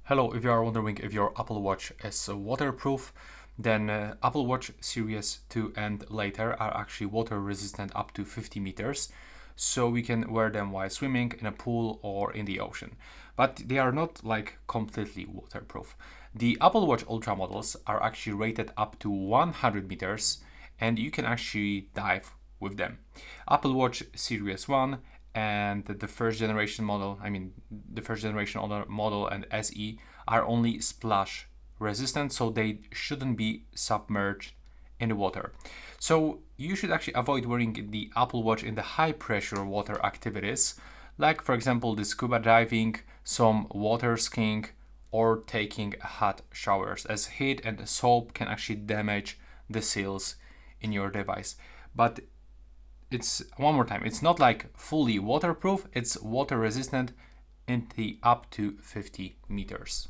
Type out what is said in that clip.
Hello, if you are wondering if your Apple Watch is waterproof, then Apple Watch Series 2 and later are actually water resistant up to 50 meters. So we can wear them while swimming in a pool or in the ocean. But they are not like completely waterproof. The Apple Watch Ultra models are actually rated up to 100 meters and you can actually dive with them. Apple Watch Series 1 and the first generation model, the first generation model and SE are only splash resistant, so they shouldn't be submerged in the water. So you should actually avoid wearing the Apple Watch in the high pressure water activities, like for example the scuba diving, some water skiing, or taking hot showers, as heat and soap can actually damage the seals in your device. But it's one more time, it's not like fully waterproof, it's water resistant in the up to 50 meters.